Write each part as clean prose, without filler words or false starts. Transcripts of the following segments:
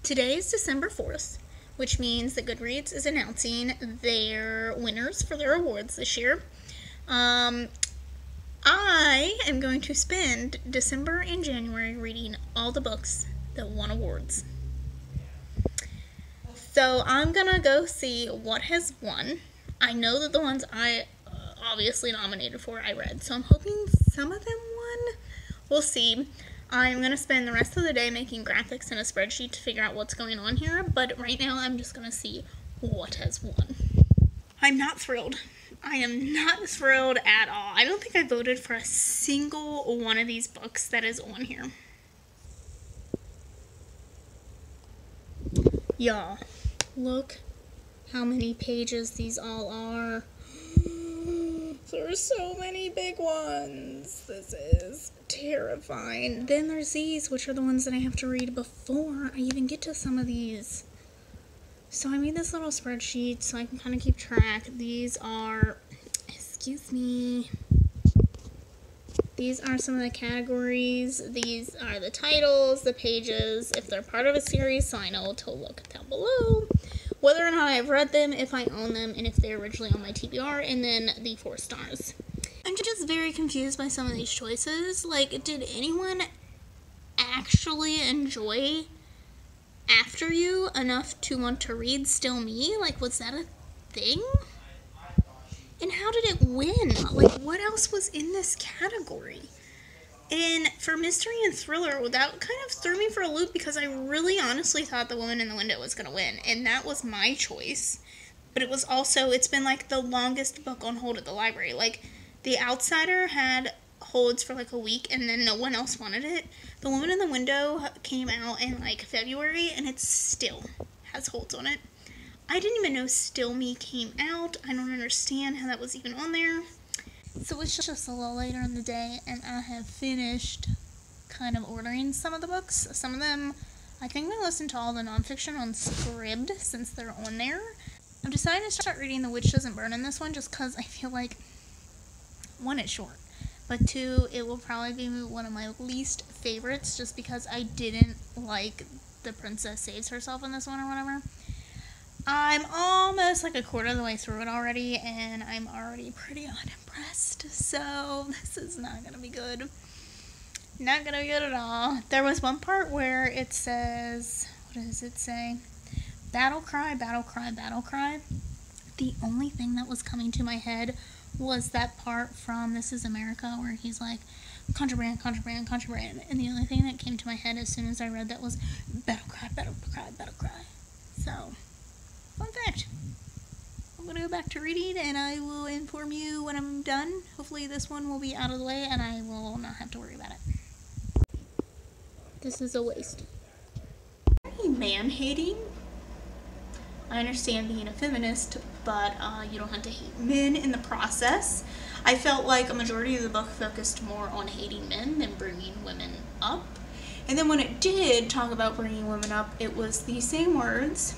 Today is December 4th, which means that Goodreads is announcing their winners for their awards this year. I am going to spend December and January reading all the books that won awards. So I'm gonna go see what has won. I know that the ones I obviously nominated for I read, so I'm hoping some of them won. We'll see. I'm going to spend the rest of the day making graphics in a spreadsheet to figure out what's going on here, but right now I'm just going to see what has won. I'm not thrilled. I am not thrilled at all. I don't think I voted for a single one of these books that is on here. Y'all, look how many pages these all are. There's so many big ones. This is terrifying. Then there's these, which are the ones that I have to read before I even get to some of these. So I made this little spreadsheet so I can kind of keep track. These are, excuse me, these are some of the categories. These are the titles, the pages, if they're part of a series, so I know to look down below. Whether or not I've read them, if I own them, and if they're originally on my TBR, and then the 4 stars. I'm just very confused by some of these choices. Like, did anyone actually enjoy After You enough to want to read Still Me? Like, was that a thing? And how did it win? Like, what else was in this category? And for mystery and thriller, that kind of threw me for a loop because I really honestly thought The Woman in the Window was going to win. And that was my choice. But it was also, it's been like the longest book on hold at the library. Like, The Outsider had holds for like a week and then no one else wanted it. The Woman in the Window came out in like February and it still has holds on it. I didn't even know Still Me came out. I don't understand how that was even on there. So it's just a little later in the day, and I have finished kind of ordering some of the books. Some of them, I think I'm going to listen to all the nonfiction on Scribd since they're on there. I'm deciding to start reading The Witch Doesn't Burn in this one just because I feel like, 1, it's short, but 2, it will probably be one of my least favorites just because I didn't like the princess saves herself in this one or whatever. I'm almost like a quarter of the way through it already, and I'm already pretty unimpressed, so this is not going to be good. Not going to be good at all. There was one part where it says, what does it say? Battle cry, battle cry, battle cry. The only thing that was coming to my head was that part from This Is America where he's like, contraband, contraband, contraband, and the only thing that came to my head as soon as I read that was battle cry, battle cry, battle cry. So, fun fact. I'm going to go back to reading and I will inform you when I'm done. Hopefully this one will be out of the way and I will not have to worry about it. This is a waste. Very man-hating. I understand being a feminist, but you don't have to hate men in the process. I felt like a majority of the book focused more on hating men than bringing women up. And then when it did talk about bringing women up, it was the same words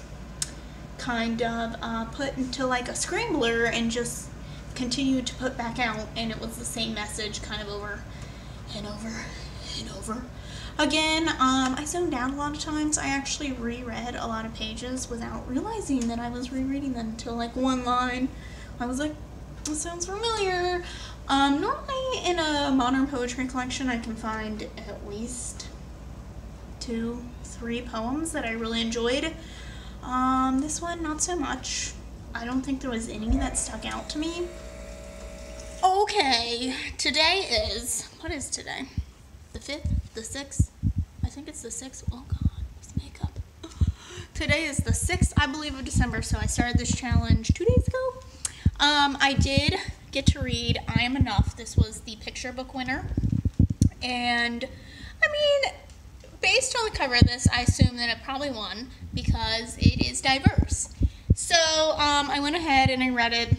kind of put into like a scrambler and just continued to put back out, and it was the same message kind of over and over and over again. I zoned out a lot of times. I actually reread a lot of pages without realizing that I was rereading them until like one line I was like, this sounds familiar. Normally in a modern poetry collection I can find at least 2, 3 poems that I really enjoyed. This one, not so much. I don't think there was any that stuck out to me. Okay, today is, what is today? The 5th? The 6th? I think it's the 6th. Oh god, this makeup. Today is the 6th, I believe, of December, so I started this challenge 2 days ago. I did get to read I Am Enough. This was the picture book winner. And, I mean, based on the cover of this, I assume that it probably won because it is diverse. So, I went ahead and I read it.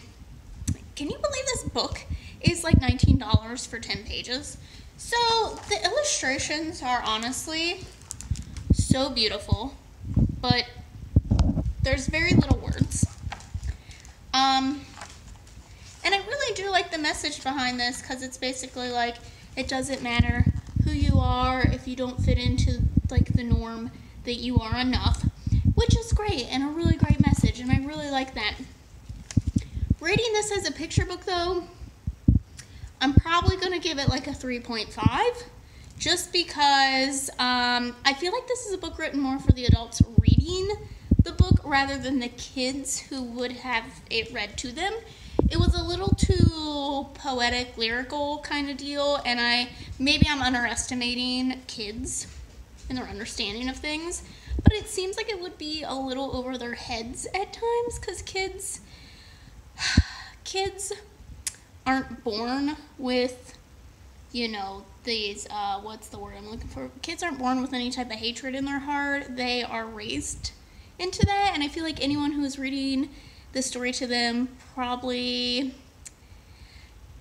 Can you believe this book is like $19 for 10 pages? So, the illustrations are honestly so beautiful, but there's very little words. And I really do like the message behind this because it's basically like, it doesn't matter who you are if you don't fit into like the norm, that you are enough, which is great and a really great message, and I really like that. Rating this as a picture book, though, I'm probably going to give it like a 3.5, just because I feel like this is a book written more for the adults reading the book rather than the kids who would have it read to them. It was a little too poetic, lyrical kind of deal, and maybe I'm underestimating kids and their understanding of things, but it seems like it would be a little over their heads at times, because kids aren't born with, you know, these, what's the word I'm looking for? Kids aren't born with any type of hatred in their heart. They are raised into that, and I feel like anyone who is reading this story to them probably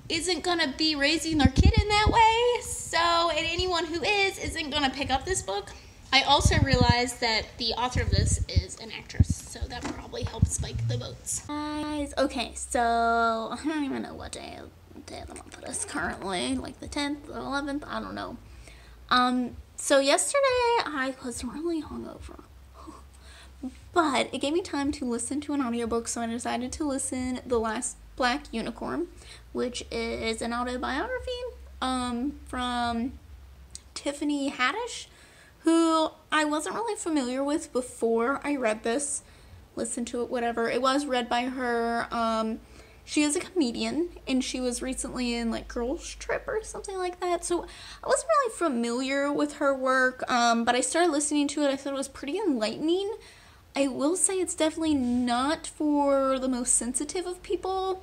isn't gonna be raising their kid in that way, so, and anyone who isn't gonna pick up this book. I also realized that the author of this is an actress, so that probably helps spike the votes. Guys, okay, so I don't even know what day of the month it is currently, like the 10th or 11th, I don't know. So yesterday I was really hungover, but it gave me time to listen to an audiobook, so I decided to listen The Last Black Unicorn, which is an autobiography from Tiffany Haddish, who I wasn't really familiar with before I read this, listened to it, whatever. It was read by her. She is a comedian, and she was recently in like Girls Trip or something like that, so I wasn't really familiar with her work, but I started listening to it. I thought it was pretty enlightening. I will say it's definitely not for the most sensitive of people.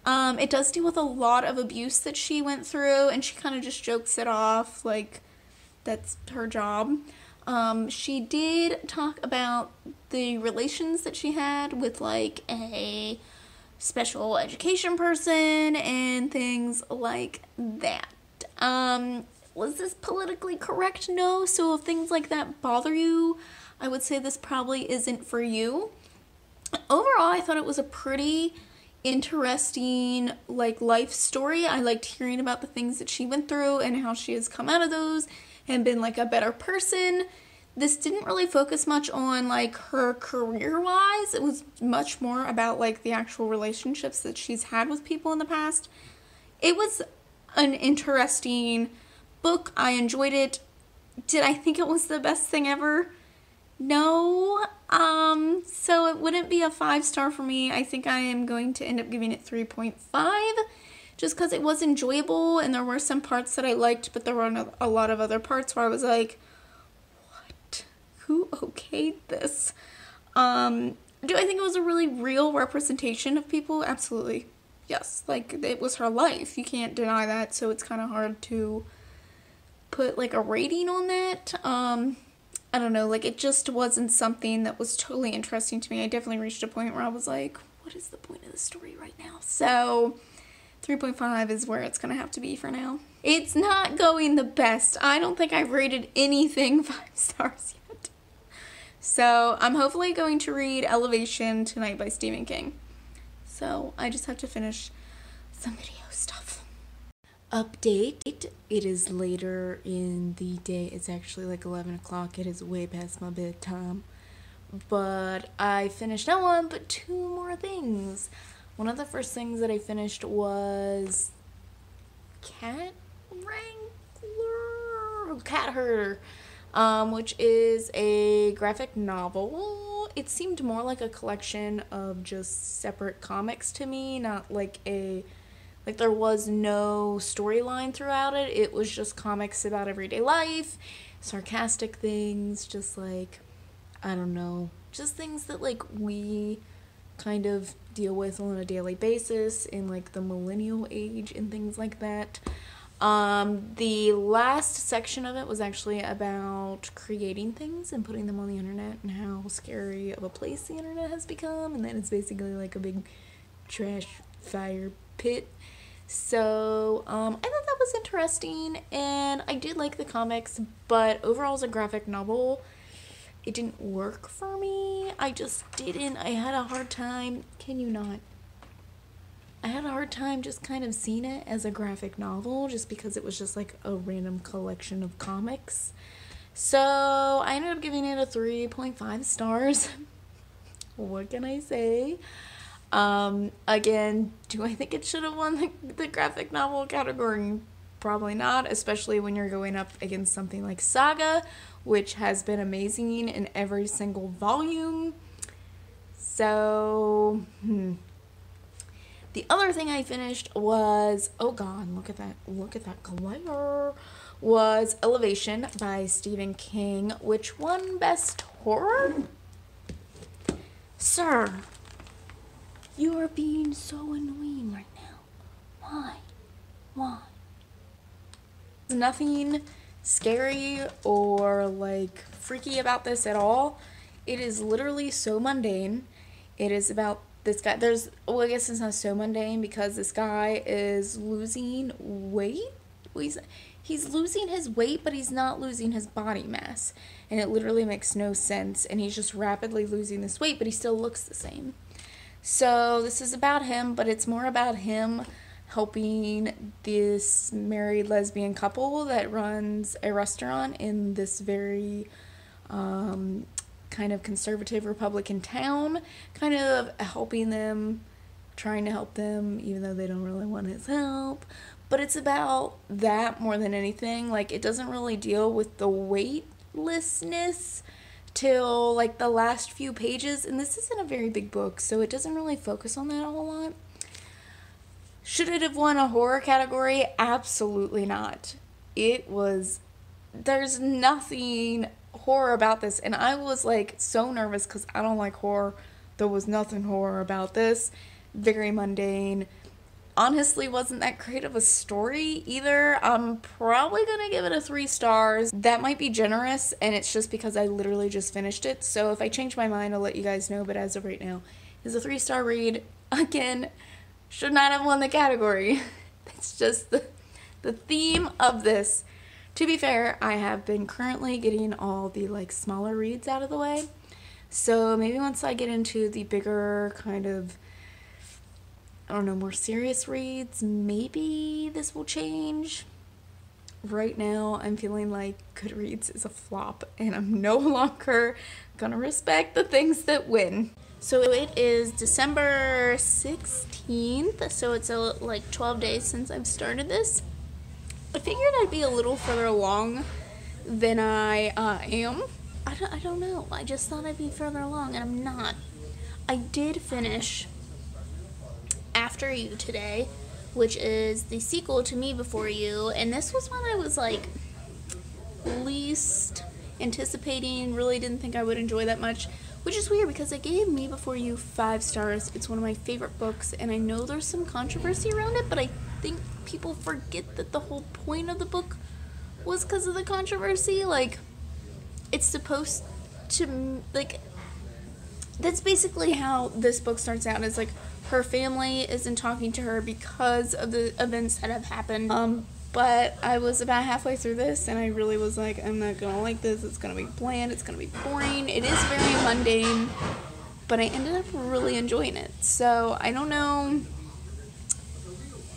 It does deal with a lot of abuse that she went through, and she kind of just jokes it off like that's her job. She did talk about the relations that she had with like a special education person and things like that. Was this politically correct? No. So if things like that bother you, I would say this probably isn't for you. Overall, I thought it was a pretty interesting like life story. I liked hearing about the things that she went through and how she has come out of those and been like a better person. This didn't really focus much on like her career wise. It was much more about like the actual relationships that she's had with people in the past. It was an interesting book. I enjoyed it. Did I think it was the best thing ever? No. So it wouldn't be a 5-star for me. I think I am going to end up giving it 3.5 just because it was enjoyable and there were some parts that I liked, but there were a lot of other parts where I was like, what? Who okayed this? Do I think it was a really real representation of people? Absolutely. Yes. Like, it was her life. You can't deny that, so it's kind of hard to put like a rating on that. I don't know, like, it just wasn't something that was totally interesting to me. I definitely reached a point where I was like, what is the point of the story right now? So 3.5 is where it's gonna have to be for now. It's not going the best. I don't think I've rated anything 5 stars yet. So I'm hopefully going to read Elevation tonight by Stephen King. So I just have to finish some video stuff. Update. It is later in the day. It's actually like 11 o'clock. It is way past my bedtime. But I finished that one, but 2 more things. One of the first things that I finished was Cat Herder, which is a graphic novel. It seemed more like a collection of just separate comics to me, not like there was no storyline throughout it. It was just comics about everyday life, sarcastic things, just like, I don't know, just things that like we kind of deal with on a daily basis in like the millennial age and things like that. The last section of it was actually about creating things and putting them on the internet and how scary of a place the internet has become, and that it's basically like a big trash fire pit. So, I thought that was interesting, and I did like the comics, but overall as a graphic novel, it didn't work for me. I just didn't. I had a hard time, I had a hard time just kind of seeing it as a graphic novel, just because it was just like a random collection of comics. So I ended up giving it a 3.5 stars. What can I say? Again, do I think it should have won the graphic novel category? Probably not, especially when you're going up against something like Saga, which has been amazing in every single volume. So, The other thing I finished was, oh god, look at that glare, was Elevation by Stephen King, which won Best Horror. Sir, you are being so annoying right now. Why? Nothing scary or like freaky about this at all. It is literally so mundane. It is about this guy. I guess it's not so mundane because this guy is losing weight. He's losing his weight, but he's not losing his body mass. And it literally makes no sense. And he's just rapidly losing this weight, but he still looks the same. So this is about him, but it's more about him helping this married lesbian couple that runs a restaurant in this very kind of conservative Republican town, kind of helping them, trying to help them, even though they don't really want his help. But it's about that more than anything. Like, it doesn't really deal with the weightlessness till like the last few pages, and this isn't a very big book, so it doesn't really focus on that a whole lot. Should it have won a horror category? Absolutely not. There's nothing horror about this, and I was like so nervous because I don't like horror. There was nothing horror about this. Very mundane. Honestly, wasn't that great of a story either. I'm probably gonna give it a 3 stars. That might be generous, and it's just because I literally just finished it. So if I change my mind, I'll let you guys know, but as of right now, it's a 3-star read. Again, should not have won the category. It's just the theme of this. To be fair, I have been currently getting all the like smaller reads out of the way. So maybe once I get into the bigger kind of, I don't know, more serious reads, maybe this will change. Right now, I'm feeling like Goodreads is a flop, and I'm no longer gonna respect the things that win. So it is December 16th, so it's like 12 days since I've started this. I figured I'd be a little further along than I am. I don't know. I just thought I'd be further along, and I'm not. I did finish After You today, which is the sequel to Me Before You, and this was one I was like least anticipating, really didn't think I would enjoy that much, which is weird because I gave Me Before You 5 stars. It's one of my favorite books, and I know there's some controversy around it, but I think people forget that the whole point of the book was because of the controversy. Like, it's supposed to, like, that's basically how this book starts out. It's like her family isn't talking to her because of the events that have happened. But I was about halfway through this, and I really was like, I'm not gonna like this. It's gonna be bland. It's gonna be boring. It is very mundane, but I ended up really enjoying it. So I don't know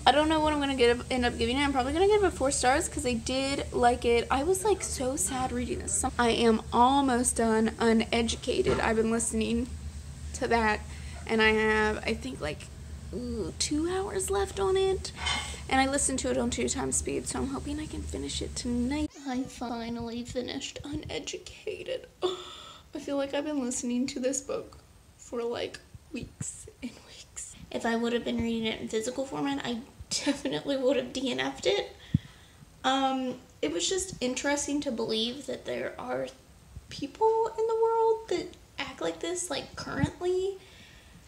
what I'm gonna end up giving it. I'm probably gonna give it 4 stars because I did like it. I was like so sad reading this. I am almost done Uneducated. I've been listening to that, and I have, I think, like 2 hours left on it, and I listened to it on 2 times speed, so I'm hoping I can finish it tonight. I finally finished Uneducated. I feel like I've been listening to this book for like weeks and weeks. If I would have been reading it in physical format, I definitely would have DNF'd it. It was just interesting to believe that there are people in the world that act like this, like currently.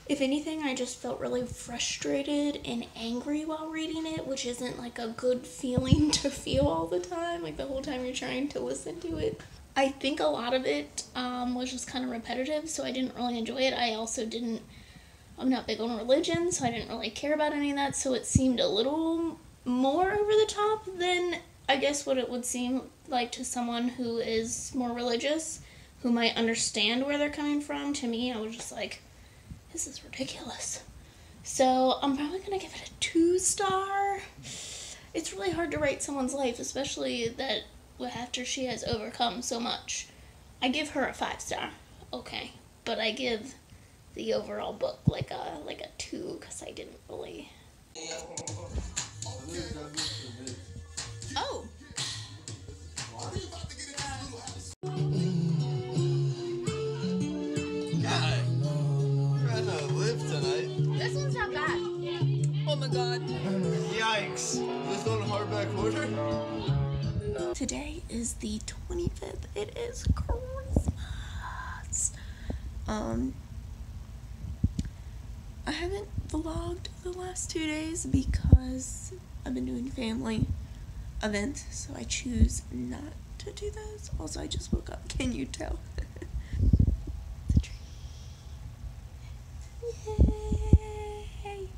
If anything, I just felt really frustrated and angry while reading it, which isn't like a good feeling to feel all the time, like the whole time you're trying to listen to it. I think a lot of it was just kind of repetitive, so I didn't really enjoy it. I'm not big on religion, so I didn't really care about any of that, so it seemed a little more over the top than I guess what it would seem like to someone who is more religious, who might understand where they're coming from. To me, I was just like, this is ridiculous. So I'm probably going to give it a 2 star. It's really hard to write someone's life, especially that after she has overcome so much. I give her a 5-star, okay, but I give the overall book like a 2 because I didn't really. Oh. God, trying to live tonight. This one's not bad. Oh my god. Yikes! Is this on hardback order? Today is the 25th. It is Christmas. I haven't vlogged the last 2 days because I've been doing family events, so I choose not to do those. Also, I just woke up. Can you tell? The tree. Yay!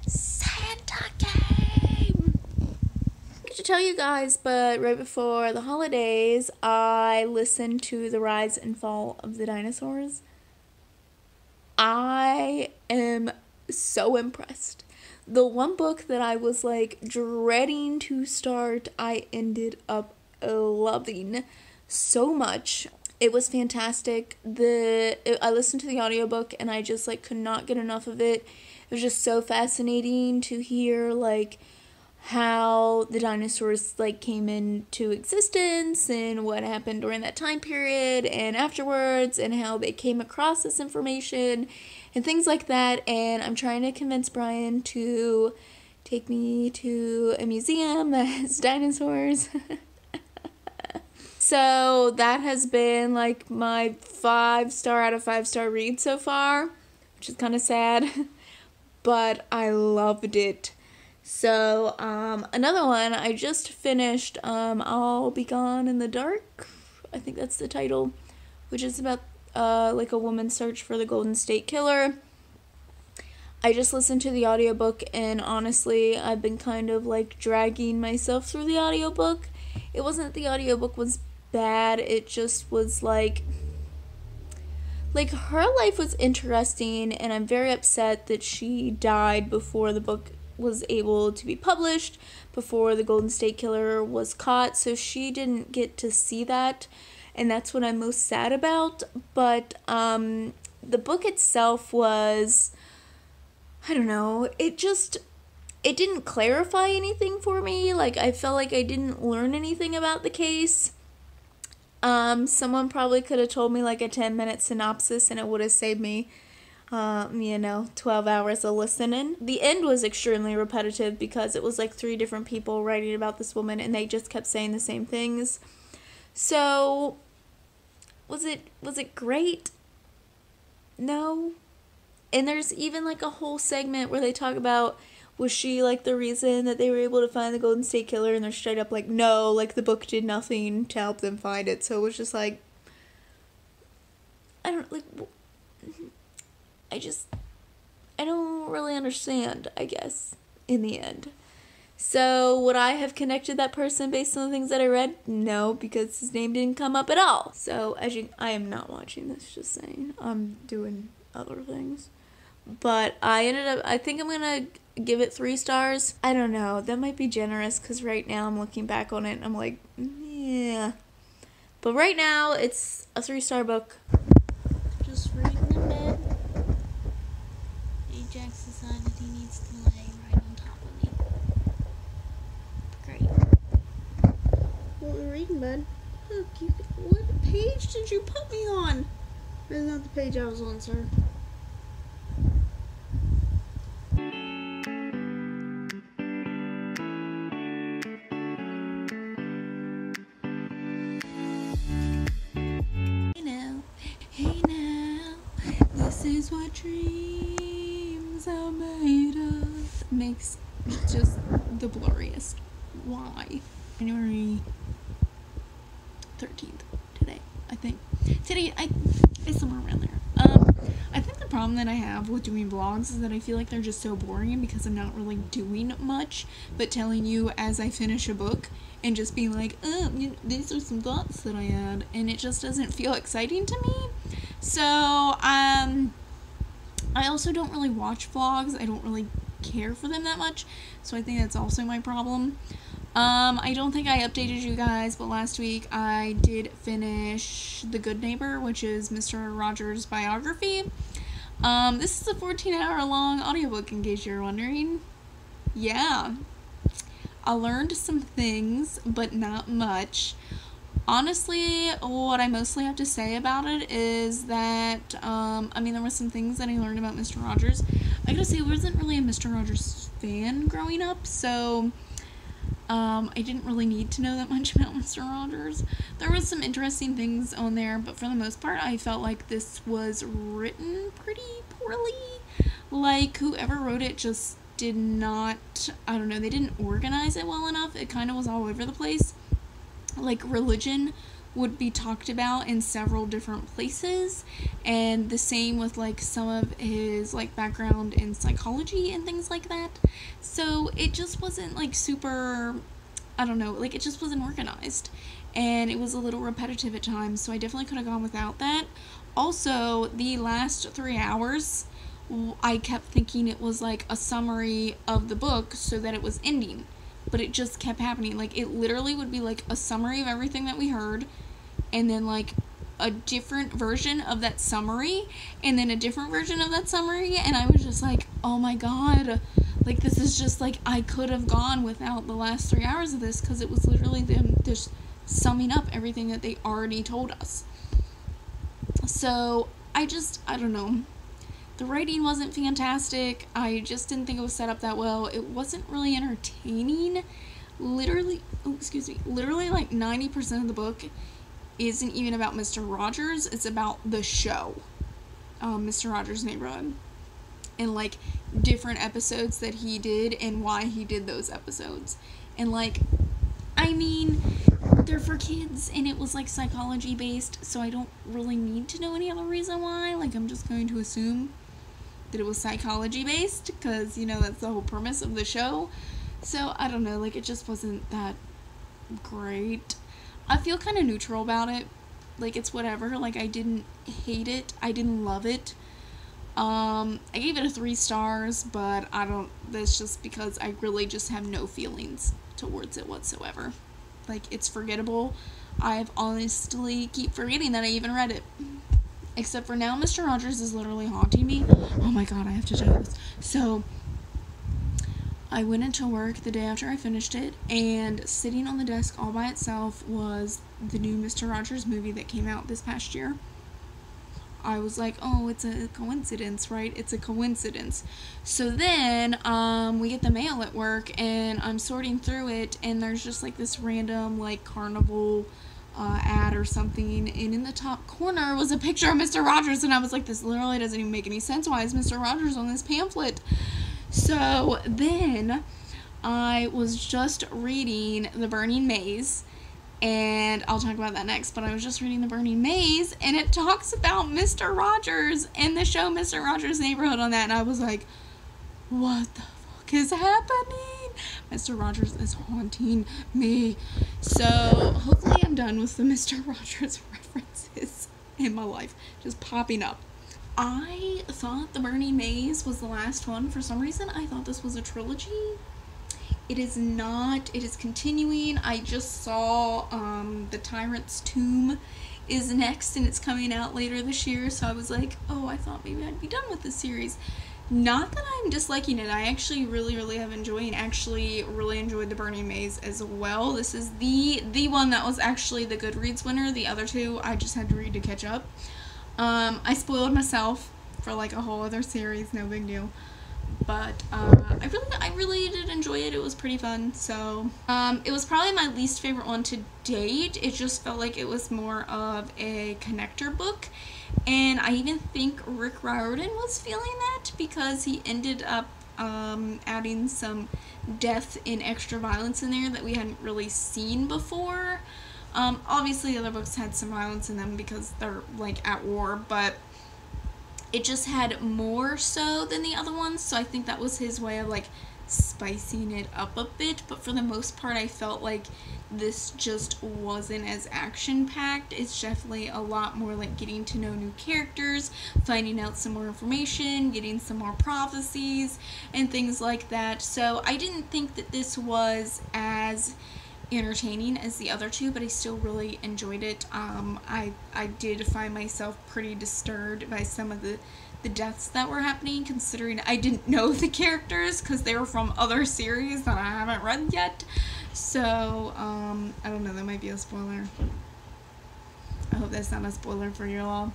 Santa came! To tell you guys, but right before the holidays, I listened to The Rise and Fall of the Dinosaurs. I am so impressed. The one book that I was like dreading to start, I ended up loving so much. It was fantastic. I listened to the audiobook and I just like could not get enough of it. It was just so fascinating to hear like how the dinosaurs like came into existence and what happened during that time period and afterwards and how they came across this information and things like that. And I'm trying to convince Brian to take me to a museum that has dinosaurs. So that has been like my 5-star out of 5-star read so far, which is kind of sad, but I loved it. So, another one, I just finished, I'll Be Gone in the Dark, I think that's the title, which is about, like a woman's search for the Golden State Killer. I just listened to the audiobook, and honestly, I've been kind of, like, dragging myself through the audiobook. It wasn't that the audiobook was bad, it just was, like, her life was interesting, and I'm very upset that she died before the book was able to be published, before the Golden State Killer was caught, so she didn't get to see that, and that's what I'm most sad about. But the book itself was, I don't know, it didn't clarify anything for me. Like, I felt like I didn't learn anything about the case. Someone probably could have told me like a 10-minute synopsis and it would have saved me 12 hours of listening. The end was extremely repetitive because it was like 3 different people writing about this woman and they just kept saying the same things. So, was it great? No. And there's even like a whole segment where they talk about, was she like the reason that they were able to find the Golden State Killer? And they're straight up like, no, like the book did nothing to help them find it. So it was just like, I don't really understand, I guess, in the end. So, would I have connected that person based on the things that I read? No, because his name didn't come up at all. So, I am not watching this, just saying. I'm doing other things. But I think I'm gonna give it 3 stars. I don't know, that might be generous, because right now I'm looking back on it and I'm like, yeah. But right now, it's a 3-star book. Just reading in bed. Ajax decided he needs to lay right on top of me. Great. What we're reading, bud? Look, what page did you put me on? That's not the page I was on, sir. Hey now, this is what dreams are made of. Makes just the blurriest. Why? January 13th, today, I think. It's somewhere around there. I think the problem that I have with doing vlogs is that I feel like they're just so boring because I'm not really doing much, but telling you as I finish a book and just being like, these are some thoughts that I had, and it just doesn't feel exciting to me. So, I also don't really watch vlogs. I don't really care for them that much, so I think that's also my problem. I don't think I updated you guys, but last week I did finish The Good Neighbor, which is Mr. Rogers' biography. This is a 14-hour long audiobook, in case you're wondering. Yeah. I learned some things, but not much. Honestly, what I mostly have to say about it is that, there were some things that I learned about Mr. Rogers. I gotta say, I wasn't really a Mr. Rogers fan growing up, so I didn't really need to know that much about Mr. Rogers. There was some interesting things on there, but for the most part, I felt like this was written pretty poorly. Like, whoever wrote it just did not, they didn't organize it well enough. It kind of was all over the place. Like, religion would be talked about in several different places, and the same with, like, some of his, like, background in psychology and things like that. So it just wasn't, like, super, it just wasn't organized, and it was a little repetitive at times, so I definitely could have gone without that. Also, the last 3 hours, I kept thinking it was, like, a summary of the book so that it was ending. But it just kept happening. Like, it literally would be, like, a summary of everything that we heard, and then, like, a different version of that summary, and then a different version of that summary, and I was just like, oh my god, like, this is just, like, I could have gone without the last 3 hours of this, because it was literally them just summing up everything that they already told us. So, I don't know. The writing wasn't fantastic. I just didn't think it was set up that well. It wasn't really entertaining. Literally, like 90% of the book isn't even about Mr. Rogers. It's about the show, Mr. Rogers' Neighborhood, and, like, different episodes that he did and why he did those episodes. And, like, they're for kids, and it was, like, psychology based, so I don't really need to know any other reason why. Like, I'm just going to assume that it was psychology based, because, that's the whole premise of the show. So, I don't know, like, it just wasn't that great. I feel kind of neutral about it. Like, it's whatever. Like, I didn't hate it. I didn't love it. I gave it a 3 stars, but that's just because I really just have no feelings towards it whatsoever. Like, it's forgettable. I've honestly keep forgetting that I even read it. Except for now, Mr. Rogers is literally haunting me. Oh my god, I have to tell this. So, I went into work the day after I finished it, and sitting on the desk all by itself was the new Mr. Rogers movie that came out this past year. I was like, oh, it's a coincidence, right? It's a coincidence. So then, we get the mail at work, and I'm sorting through it, and there's just, like, this random, like, carnival ad or something, and in the top corner was a picture of Mr. Rogers, and I was like, this literally doesn't even make any sense. Why is Mr. Rogers on this pamphlet? So then I was just reading The Burning Maze, and I'll talk about that next, but I was just reading The Burning Maze, and it talks about Mr. Rogers and the show Mr. Rogers' Neighborhood on that, and I was like, what the fuck is happening? Mr. Rogers is haunting me. So, hopefully I'm done with the Mr. Rogers references in my life just popping up. I thought The Burning Maze was the last one. For some reason, I thought this was a trilogy. It is not. It is continuing. I just saw The Tyrant's Tomb is next, and it's coming out later this year, so I was like, oh, I thought maybe I'd be done with this series. Not that I'm disliking it. I actually really really really enjoyed The Burning Maze as well. This is the one that was actually the Goodreads winner. The other two I just had to read to catch up. I spoiled myself for, like, a whole other series, no big deal. But I really did enjoy it. It was pretty fun. So it was probably my least favorite one to date. It just felt like it was more of a connector book. And I even think Rick Riordan was feeling that, because he ended up adding some death and extra violence in there that we hadn't really seen before. Obviously the other books had some violence in them because they're, like, at war, but it just had more so than the other ones, so I think that was his way of, like, spicing it up a bit, but for the most part I felt like this just wasn't as action-packed. It's definitely a lot more like getting to know new characters, finding out some more information, getting some more prophecies, and things like that. So I didn't think that this was as entertaining as the other two, but I still really enjoyed it. I did find myself pretty disturbed by some of the deaths that were happening, considering I didn't know the characters because they were from other series that I haven't read yet. So, I don't know, that might be a spoiler. I hope that's not a spoiler for you all.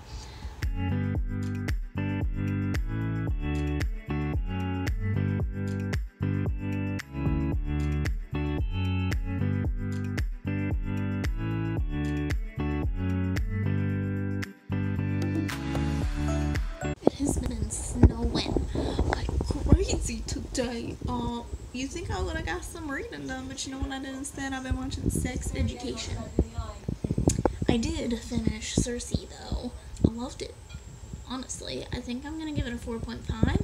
It has been snowing like crazy today. You think I would have got some reading done, but you know what I did instead? I've been watching Sex Education. I did finish Cersei though. I loved it. Honestly, I think I'm gonna give it a 4.5.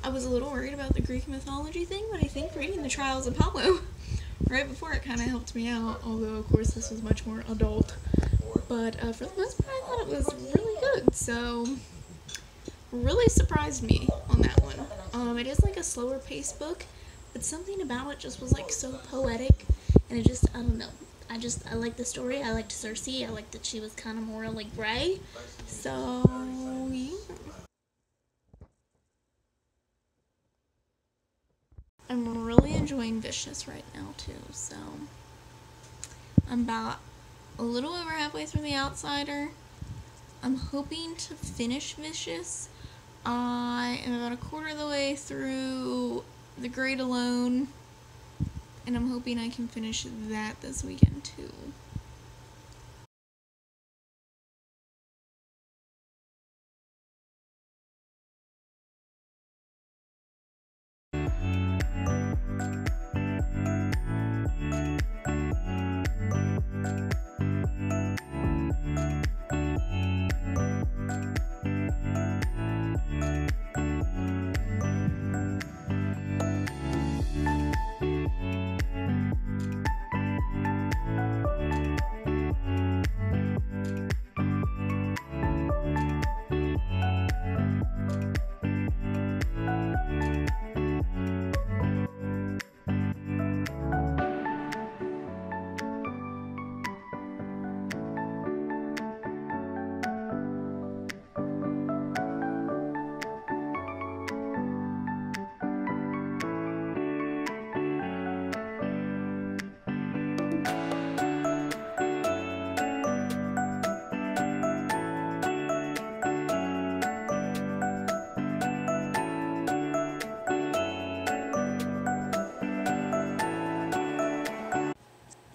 I was a little worried about the Greek mythology thing, but I think reading the Trials of Apollo right before it kind of helped me out, although of course this was much more adult. But for the most part, I thought it was really good, so really surprised me on that one. It is like a slower paced book, but something about it just was like so poetic, and it just, I don't know. I liked the story. I liked Cersei. I liked that she was kind of more like gray. So, yeah. I'm really enjoying Vicious right now, too. So, I'm about a little over halfway through The Outsider. I'm hoping to finish Vicious. I am about a quarter of the way through The Great Alone, and I'm hoping I can finish that this weekend too.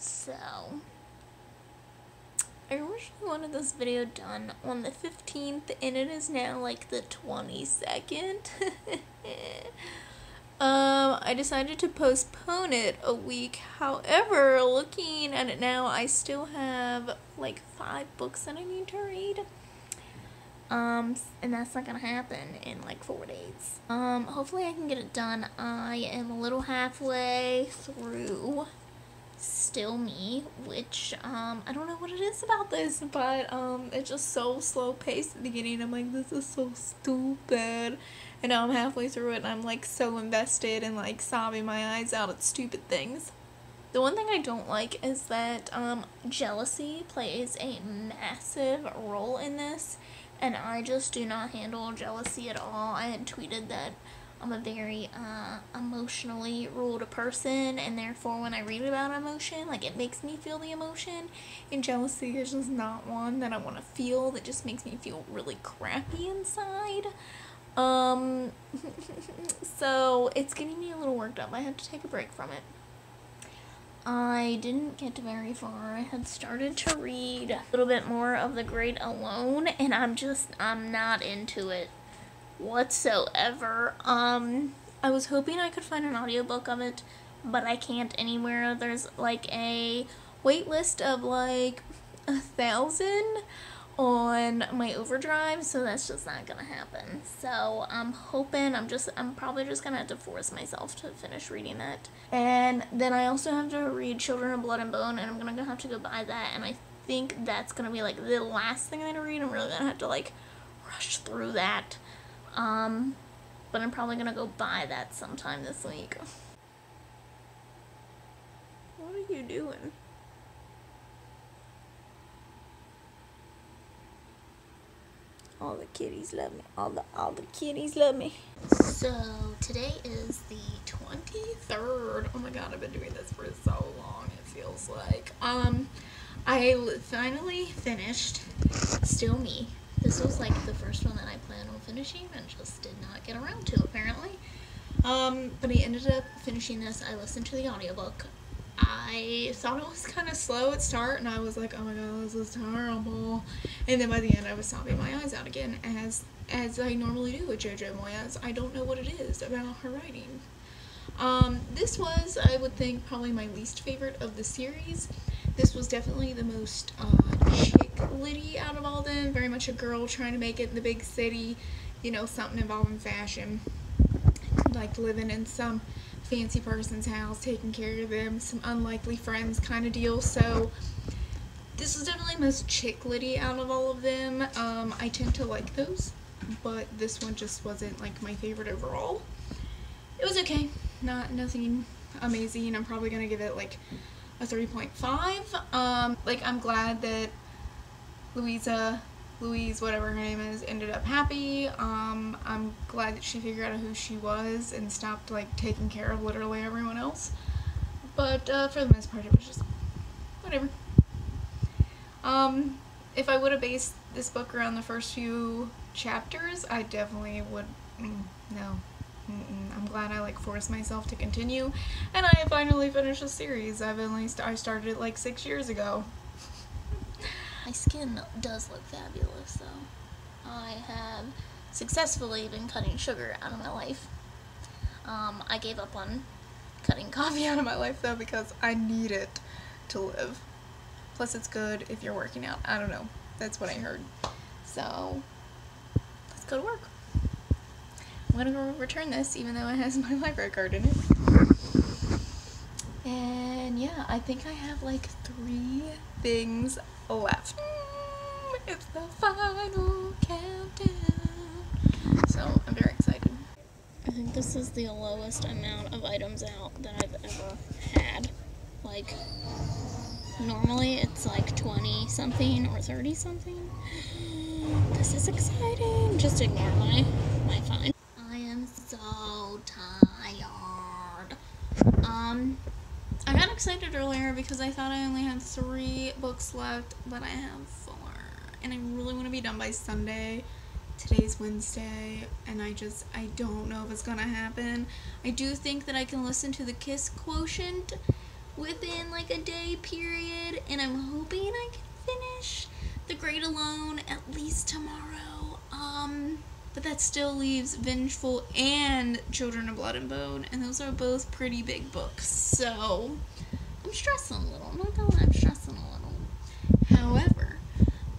So, I originally wanted this video done on the 15th, and it is now like the 22nd. I decided to postpone it a week. However, looking at it now, I still have like 5 books that I need to read. And that's not gonna happen in like 4 days. Hopefully I can get it done. I am a little halfway through Still Me, which, I don't know what it is about this, but, it's just so slow paced at the beginning. I'm like, this is so stupid. And now I'm halfway through it, and I'm, like, so invested and, like, sobbing my eyes out at stupid things. The one thing I don't like is that, jealousy plays a massive role in this, and I just do not handle jealousy at all. I had tweeted that I'm a very emotionally ruled person, and therefore when I read about emotion, like, it makes me feel the emotion, and jealousy is just not one that I want to feel. That just makes me feel really crappy inside. So it's getting me a little worked up. I had to take a break from it. I didn't get very far. I had started to read a little bit more of The Great Alone, and I'm not into it whatsoever. I was hoping I could find an audiobook of it, but I can't anywhere. There's like a wait list of like 1,000 on my overdrive, so that's just not gonna happen. So I'm hoping, I'm probably just gonna have to force myself to finish reading it. And then I also have to read Children of Blood and Bone, and I'm gonna have to go buy that, and I think that's gonna be like the last thing I'm gonna read. I'm really gonna have to like rush through that. But I'm probably gonna go buy that sometime this week. What are you doing? All the kitties love me. All the kitties love me. So today is the 23rd. Oh my god, I've been doing this for so long, it feels like. I finally finished Still Me. This was like the first one that I planned on finishing and just did not get around to, apparently. But I ended up finishing this. I listened to the audiobook. I thought it was kind of slow at start, and I was like, oh my god, this is terrible. And then by the end, I was sobbing my eyes out again, as I normally do with JoJo Moyes. I don't know what it is about her writing. This was, I would think, probably my least favorite of the series. This was definitely the most chick-litty out of all of them. Very much a girl trying to make it in the big city, you know, something involving fashion. Like living in some fancy person's house, taking care of them, some unlikely friends kind of deal. So this is definitely the most chick-litty out of all of them. I tend to like those, but this one just wasn't like my favorite overall. It was okay, nothing amazing. I'm probably gonna give it like a 3.5. Like, I'm glad that Louise, whatever her name is, ended up happy. I'm glad that she figured out who she was and stopped, like, taking care of literally everyone else. But, for the most part, it was just whatever. If I would have based this book around the first few chapters, I definitely would, no. I'm glad I, like, forced myself to continue, and I finally finished the series. I started it, like, 6 years ago. My skin does look fabulous, though. I have successfully been cutting sugar out of my life. I gave up on cutting coffee out of my life, though, because I need it to live. Plus, it's good if you're working out. I don't know. That's what I heard. So, let's go to work. I'm gonna go return this, even though it has my library card in it. And yeah, I think I have like 3 things left. It's the final countdown. So I'm very excited. I think this is the lowest amount of items out that I've ever had. Like, normally it's like 20 something or 30 something. This is exciting. Just ignore my fine. I am so tired. I got excited earlier because I thought I only had 3 books left, but I have 4. And I really want to be done by Sunday. Today's Wednesday, and I don't know if it's gonna happen. I do think that I can listen to the Kiss Quotient within like a day period, and I'm hoping I can finish The Great Alone at least tomorrow. But that still leaves Vengeful and Children of Blood and Bone, and those are both pretty big books, so I'm stressing a little. I'm not gonna lie, I'm stressing a little. However,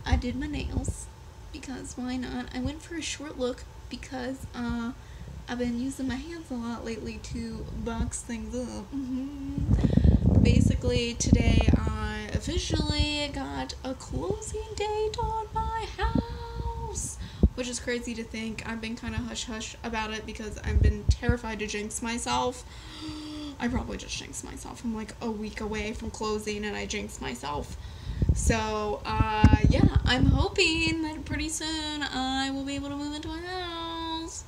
I did my nails, because why not? I went for a short look because I've been using my hands a lot lately to box things up. Basically, today I officially got a closing date on my house, which is crazy to think. I've been kind of hush-hush about it because I've been terrified to jinx myself. I probably just jinxed myself. I'm like a week away from closing and I jinxed myself. So, yeah, I'm hoping that pretty soon I will be able to move into a house.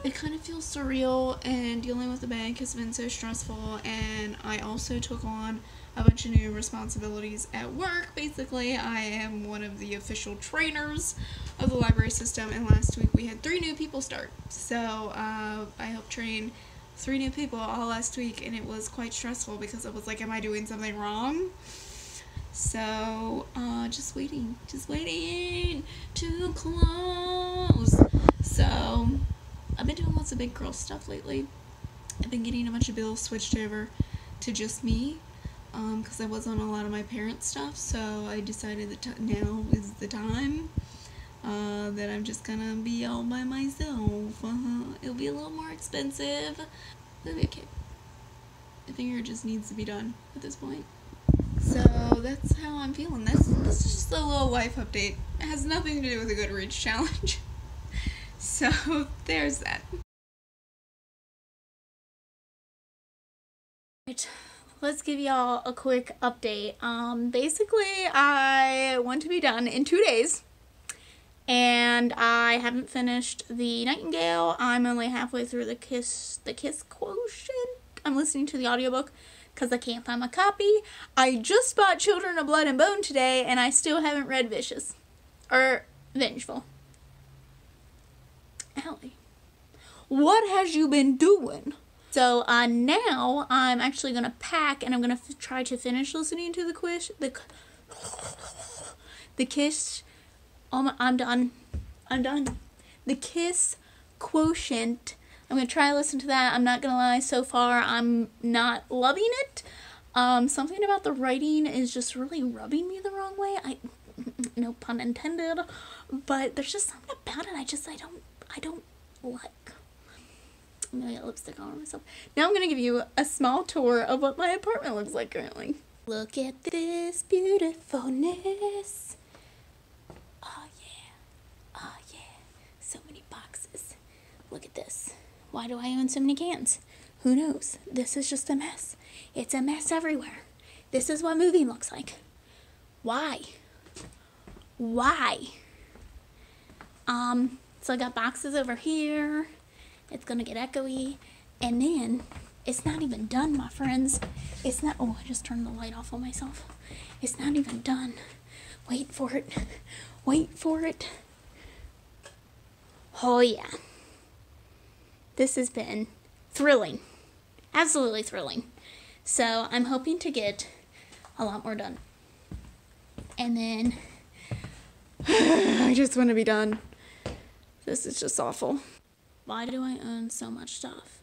It kind of feels surreal, and dealing with the bank has been so stressful, and I also took on a bunch of new responsibilities at work. Basically, I am one of the official trainers of the library system, and last week we had 3 new people start. So, I helped train 3 new people all last week, and it was quite stressful because I was like, am I doing something wrong? So, just waiting to close. So, I've been doing lots of big girl stuff lately. I've been getting a bunch of bills switched over to just me. because I was on a lot of my parents' stuff, so I decided that now is the time that I'm just gonna be all by myself. It'll be a little more expensive. It'll be okay. I think it just needs to be done at this point. So that's how I'm feeling. This is just a little life update. It has nothing to do with the Goodreads challenge. So there's that. Right, let's give y'all a quick update. Basically, I want to be done in 2 days, and I haven't finished the Nightingale. I'm only halfway through the Kiss Quotient. I'm listening to the audiobook because I can't find my copy. I just bought Children of Blood and Bone today, and I still haven't read Vicious or Vengeful. Allie, what has you been doing? So now I'm actually gonna pack, and I'm gonna try to finish listening to the Kiss. Oh, I'm done. The Kiss Quotient. I'm gonna try to listen to that. I'm not gonna lie, so far I'm not loving it. Something about the writing is just really rubbing me the wrong way. No pun intended, but there's just something about it I don't like. I'm gonna get lipstick on myself. Now I'm gonna give you a small tour of what my apartment looks like currently. Look at this beautifulness. Oh yeah, so many boxes. Look at this. Why do I own so many cans? Who knows? This is just a mess. It's a mess everywhere. This is what moving looks like. Why? So I got boxes over here. It's gonna get echoey. And then, it's not even done, my friends. It's not, oh, I just turned the light off on myself. It's not even done. Wait for it. Oh yeah. This has been thrilling. Absolutely thrilling. So I'm hoping to get a lot more done. And then I just want to be done. This is just awful. Why do I own so much stuff?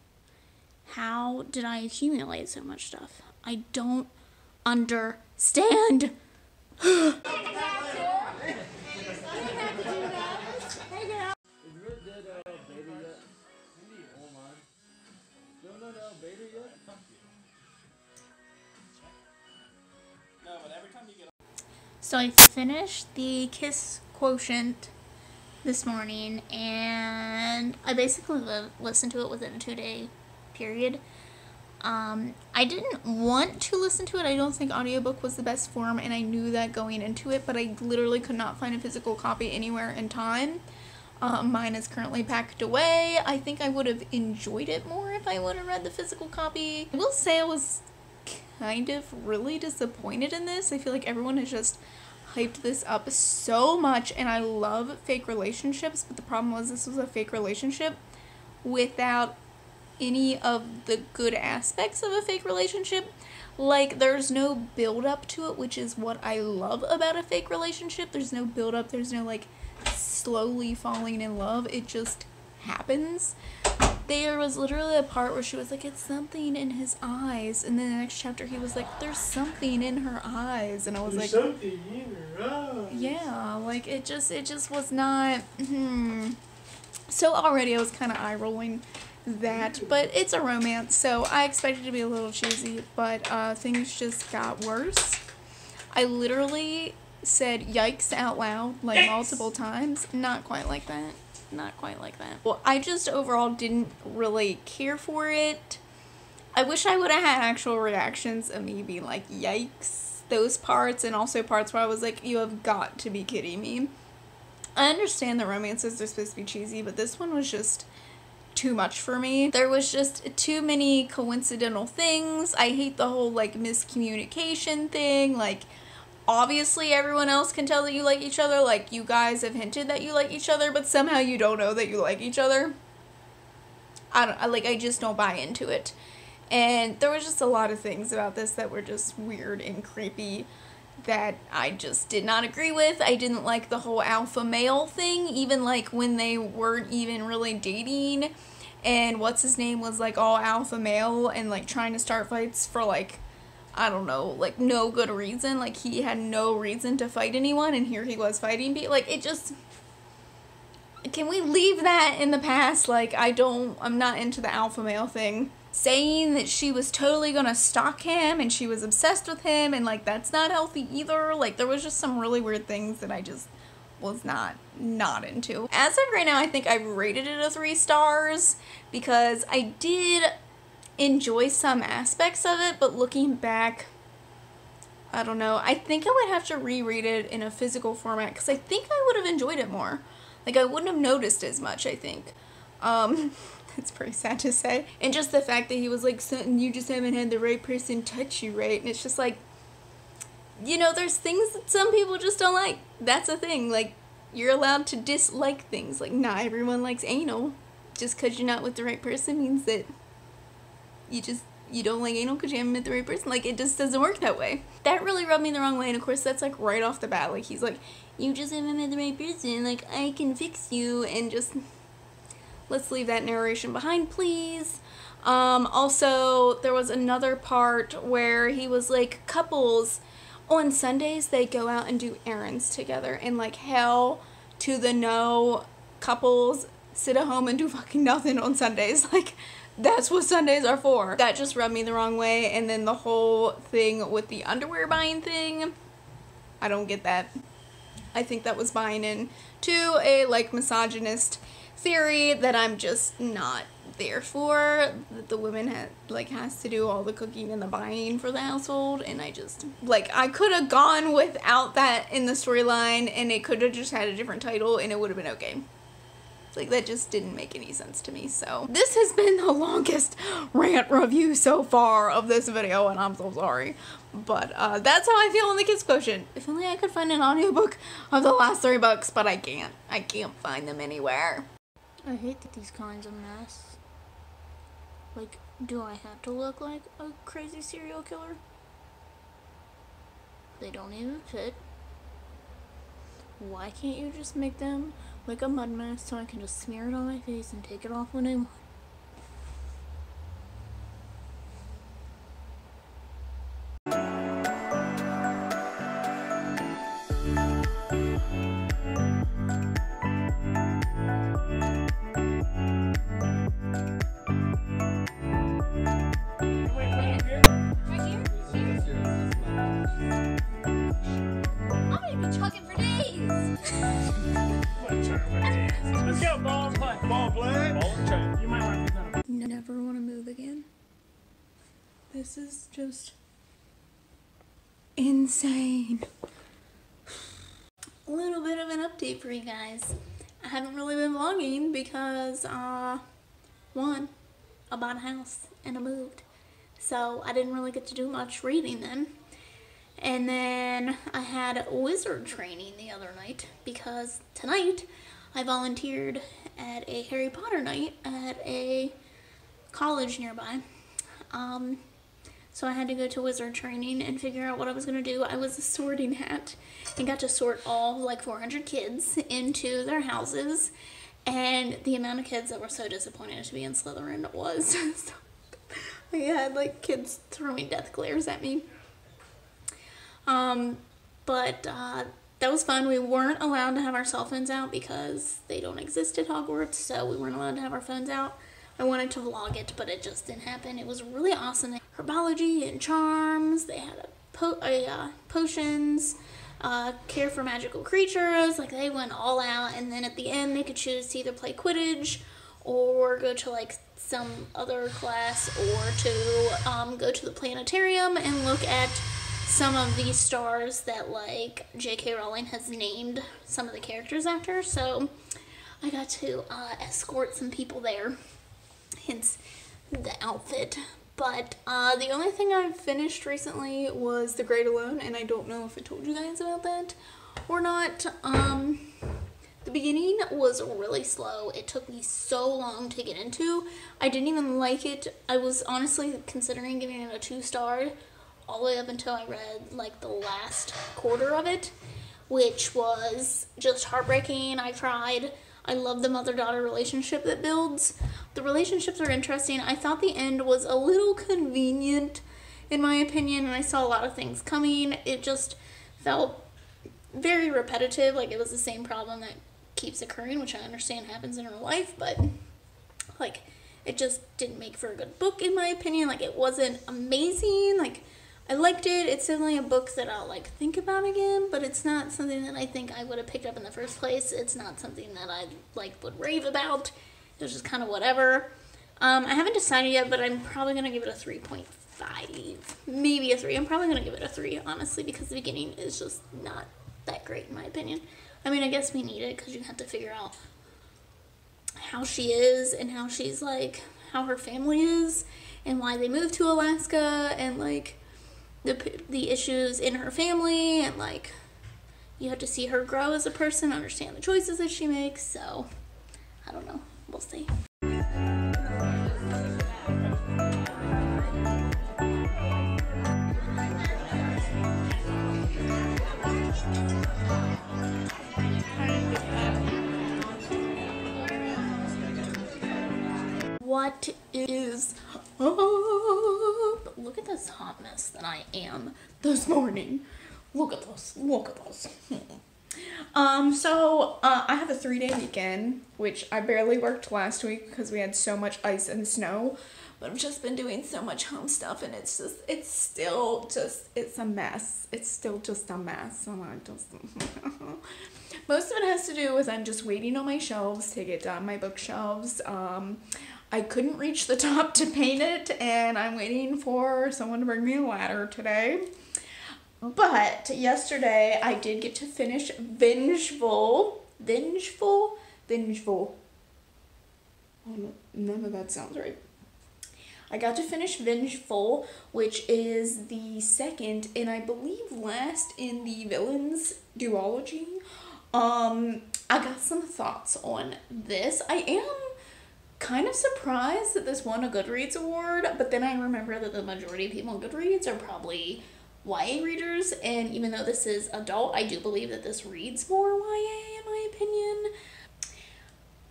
How did I accumulate so much stuff? I don't understand. So I finished the Kiss Quotient this morning, and I basically listened to it within a 2-day period. I didn't want to listen to it. I don't think audiobook was the best form, and I knew that going into it, but I literally could not find a physical copy anywhere in time. Mine is currently packed away. I think I would have enjoyed it more if I would have read the physical copy. I will say I was kind of really disappointed in this. I feel like everyone has just hyped this up so much, and I love fake relationships, but the problem was this was a fake relationship without any of the good aspects of a fake relationship. Like, there's no build up to it, which is what I love about a fake relationship. There's no build up, there's no like slowly falling in love. It just happens. There was literally a part where she was like, it's something in his eyes, and then the next chapter he was like, there's something in her eyes, and I was like, something in her eyes. Yeah, like it just was not. So already I was kind of eye rolling that, but it's a romance, so I expected it to be a little cheesy, but things just got worse. I literally said yikes out loud like multiple times. Not quite like that. Well, I just overall didn't really care for it. I wish I would have had actual reactions of me being like, yikes, those parts, and also parts where I was like, you have got to be kidding me. I understand the romances are supposed to be cheesy, but this one was just too much for me. There was just too many coincidental things. I hate the whole like miscommunication thing. Like, obviously everyone else can tell that you like each other. Like, you guys have hinted that you like each other, but somehow you don't know that you like each other. I just don't buy into it. And there was just a lot of things about this that were just weird and creepy that I just did not agree with. I didn't like the whole alpha male thing, even like when they weren't even really dating, and what's his name was like all alpha male and like trying to start fights for like I don't know, like, no good reason. Like, he had no reason to fight anyone, and here he was fighting people. Like, it just... Can we leave that in the past? Like, I'm not into the alpha male thing. Saying that she was totally gonna stalk him, and she was obsessed with him, and, like, that's not healthy either. Like, there was just some really weird things that I just was not into. As of right now, I think I've rated it a 3 stars, because I did enjoy some aspects of it, but looking back, I don't know. I think I would have to reread it in a physical format, because I think I would have enjoyed it more. Like, I wouldn't have noticed as much, I think. It's pretty sad to say. And just the fact that he was like, you just haven't had the right person touch you right. And it's just like, you know, there's things that some people just don't like. That's a thing. Like, you're allowed to dislike things. Like, not everyone likes anal. Just because you're not with the right person means that you don't like anal because you haven't met the right person. Like, it just doesn't work that way. That really rubbed me the wrong way. And of course, that's like right off the bat. Like, he's like, you just haven't met the right person. Like, I can fix you. And just... let's leave that narration behind, please. Also, there was another part where he was like, couples, on Sundays, they go out and do errands together. And, like, hell to the no, couples sit at home and do fucking nothing on Sundays. Like, that's what Sundays are for. That just rubbed me the wrong way. And then the whole thing with the underwear buying thing, I don't get that. I think that was buying into a, like, misogynist theory that I'm just not there for, that the woman has to do all the cooking and the buying for the household, and I just, like, I could have gone without that in the storyline, and it could have just had a different title, and it would have been okay. Like, that just didn't make any sense to me. So this has been the longest rant review so far of this video, and I'm so sorry. But that's how I feel on the Kids Quotient. If only I could find an audiobook of the last 3 books, but I can't. I can't find them anywhere. I hate these kinds of mess. Like, do I have to look like a crazy serial killer? They don't even fit. Why can't you just make them like a mud mask so I can just smear it on my face and take it off when I want? Let's go, ball play. Ball play. Ball and chain. You might want to put that up. Never want to move again. This is just insane. A little bit of an update for you guys. I haven't really been vlogging because, one, I bought a house and I moved. So I didn't really get to do much reading then. And then I had wizard training the other night because tonight I volunteered at a Harry Potter night at a college nearby. So I had to go to wizard training and figure out what I was going to do. I was a sorting hat and got to sort all like 400 kids into their houses. And the amount of kids that were so disappointed to be in Slytherin was... so, I had like kids throwing death glares at me. But that was fun. We weren't allowed to have our cell phones out because they don't exist at Hogwarts, so we weren't allowed to have our phones out. I wanted to vlog it, but it just didn't happen. It was really awesome. Herbology and charms. They had potions, care for magical creatures. Like, they went all out, and then at the end they could choose to either play Quidditch or go to like some other class, or to go to the planetarium and look at some of these stars that like J.K. Rowling has named some of the characters after. So I got to escort some people there, hence the outfit. But the only thing I've finished recently was The Great Alone, and I don't know if I told you guys about that or not. The beginning was really slow. It took me so long to get into. I didn't even like it. I was honestly considering giving it a 2-star all the way up until I read like the last quarter of it, which was just heartbreaking. I cried. I love the mother-daughter relationship that builds. The relationships are interesting. I thought the end was a little convenient in my opinion, and I saw a lot of things coming. It just felt very repetitive, like it was the same problem that keeps occurring, which I understand happens in her life, but like it just didn't make for a good book in my opinion. Like it wasn't amazing. Like I liked it. It's definitely a book that I'll like think about again, but it's not something that I think I would have picked up in the first place. It's not something that I like would rave about. It was just kind of whatever. I haven't decided yet, but I'm probably gonna give it a 3.5, maybe a 3. I'm probably gonna give it a 3, honestly, because the beginning is just not that great in my opinion. I mean, I guess we need it because you have to figure out how she is and how she's like, how her family is and why they moved to Alaska and like the issues in her family, and like you have to see her grow as a person, understand the choices that she makes. So I don't know, we'll see. What is up? Look at this hot mess that I am this morning. Look at this. Look at this. I have a 3-day weekend, which I barely worked last week because we had so much ice and snow. But I've just been doing so much home stuff, and it's a mess. It's still just a mess. Most of it has to do with I'm just waiting on my shelves to get done, my bookshelves. I couldn't reach the top to paint it, and I'm waiting for someone to bring me a ladder today. But yesterday I did get to finish Vengeful. Oh, no, none of that sounds right. I got to finish Vengeful, which is the second and I believe last in the villains duology. I got some thoughts on this. I am kind of surprised that this won a Goodreads award, but then I remember that the majority of people on Goodreads are probably YA readers, and even though this is adult, I do believe that this reads more YA in my opinion.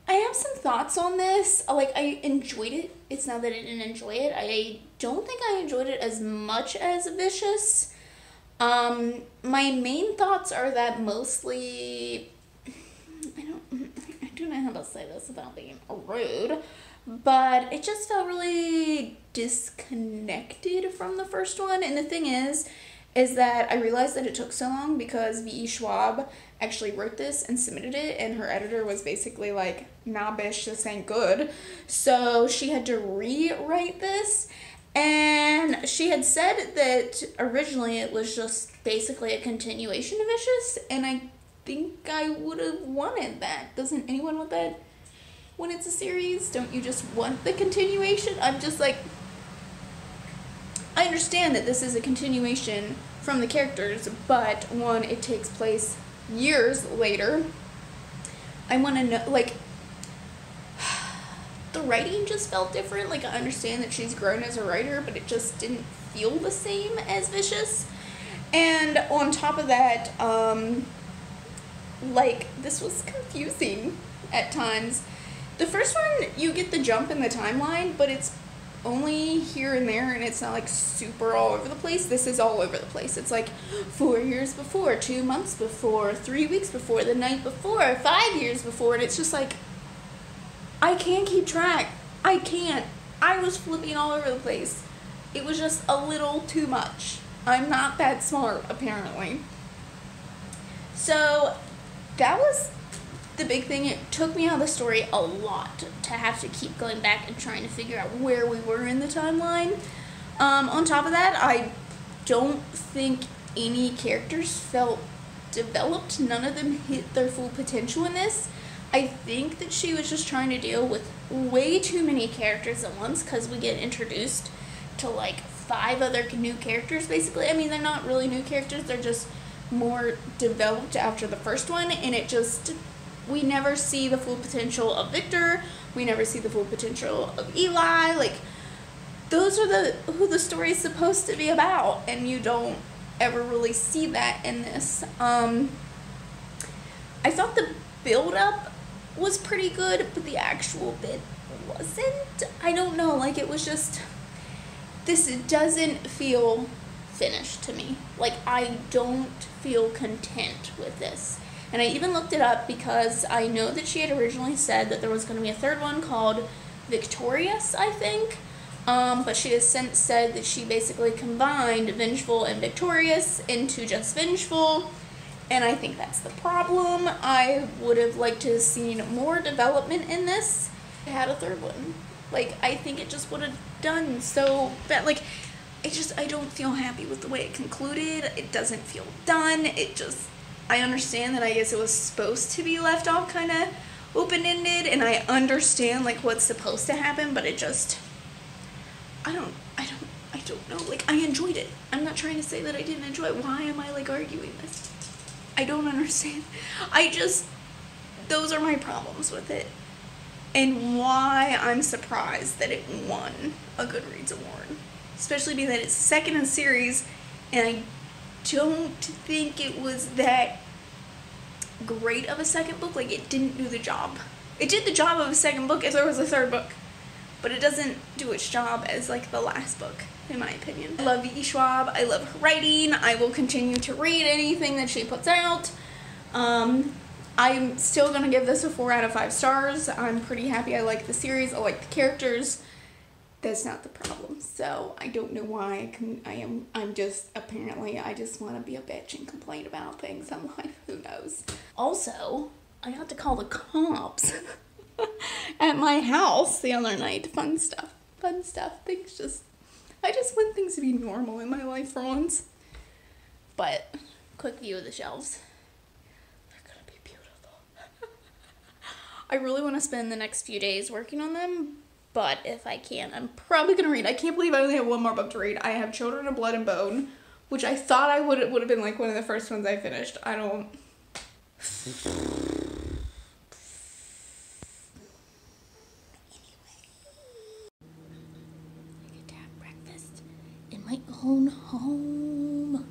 I have some thoughts on this. Like, I enjoyed it. It's not that I didn't enjoy it. I don't think I enjoyed it as much as Vicious. My main thoughts are that mostly, I don't know how to say this without being rude, but it just felt really disconnected from the first one. And the thing is that I realized that it took so long because V.E. Schwab actually wrote this and submitted it, and her editor was basically like, nah bish, this ain't good. So she had to rewrite this, and she had said that originally it was just basically a continuation of Vicious, and I think I would have wanted that. Doesn't anyone want that when it's a series? Don't you just want the continuation? I'm just like, I understand that this is a continuation from the characters, but one, it takes place years later. I want to know, like, the writing just felt different. Like, I understand that she's grown as a writer, but it just didn't feel the same as Vicious. And on top of that, like, this was confusing at times. The first one, you get the jump in the timeline, but it's only here and there, and it's not like super all over the place. This is all over the place. It's like 4 years before, 2 months before, 3 weeks before, the night before, 5 years before, and it's just like, I can't keep track. I can't. I was flipping all over the place. It was just a little too much. I'm not that smart, apparently. So that was the big thing. It took me out of the story a lot to have to keep going back and trying to figure out where we were in the timeline. On top of that, I don't think any characters felt developed. None of them hit their full potential in this. I think that she was just trying to deal with way too many characters at once, because we get introduced to like 5 other new characters basically. I mean, they're not really new characters, they're just more developed after the first one, and it just, we never see the full potential of Victor, we never see the full potential of Eli. Like, those are who the story is supposed to be about, and you don't ever really see that in this. I thought the build-up was pretty good, but the actual bit wasn't. I don't know, like, it was just, this doesn't feel finished to me. Like, I don't feel content with this. And I even looked it up because I know that she had originally said that there was going to be a third one called Victorious, I think. But she has since said that she basically combined Vengeful and Victorious into just Vengeful. And I think that's the problem. I would have liked to have seen more development in this. I had a third one. Like, I think it just would have done so bad. Like, I don't feel happy with the way it concluded. It doesn't feel done. I understand that I guess it was supposed to be left off kind of open-ended, and I understand, like, what's supposed to happen, but it just, I don't know. Like, I enjoyed it. I'm not trying to say that I didn't enjoy it. Why am I, like, arguing this? I don't understand. Those are my problems with it. And why I'm surprised that it won a Goodreads award. Especially because it's the second in the series, and I don't think it was that great of a second book. Like, it didn't do the job. It did the job of a second book if there was a third book, but it doesn't do its job as, like, the last book, in my opinion. I love Vicky Schwab. I love her writing. I will continue to read anything that she puts out. I'm still gonna give this a 4 out of 5 stars. I'm pretty happy. I like the series. I like the characters. That's not the problem. So I don't know why I'm just, apparently I just want to be a bitch and complain about things. I'm like, who knows? Also, I got to call the cops at my house the other night. Fun stuff. I just want things to be normal in my life for once. But, quick view of the shelves. They're gonna be beautiful. I really want to spend the next few days working on them. But if I can, I'm probably going to read. I can't believe I only have one more book to read. I have Children of Blood and Bone, which I thought I would have been like one of the first ones I finished. I don't. Anyway. I get to have breakfast in my own home.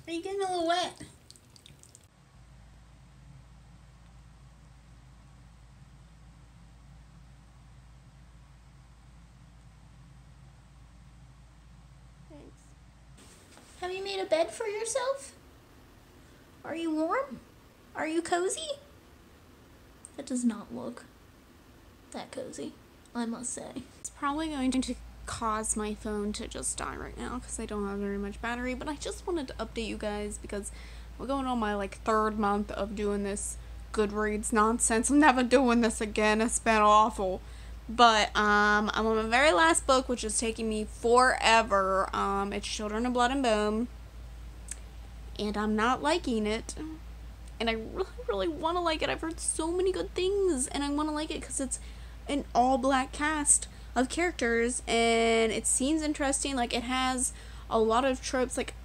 Are you getting a little wet? Thanks. Have you made a bed for yourself? Are you warm? Are you cozy? That does not look that cozy, I must say. It's probably going to cause my phone to just die right now because I don't have very much battery, but I just wanted to update you guys because we're going on my like 3rd month of doing this Goodreads nonsense. I'm never doing this again. It's been awful. But I'm on my very last book, which is taking me forever. It's Children of Blood and Bone, and I'm not liking it, and I really want to like it. I've heard so many good things, and I want to like it because it's an all-black cast of characters, and it seems interesting. Like, it has a lot of tropes. Like,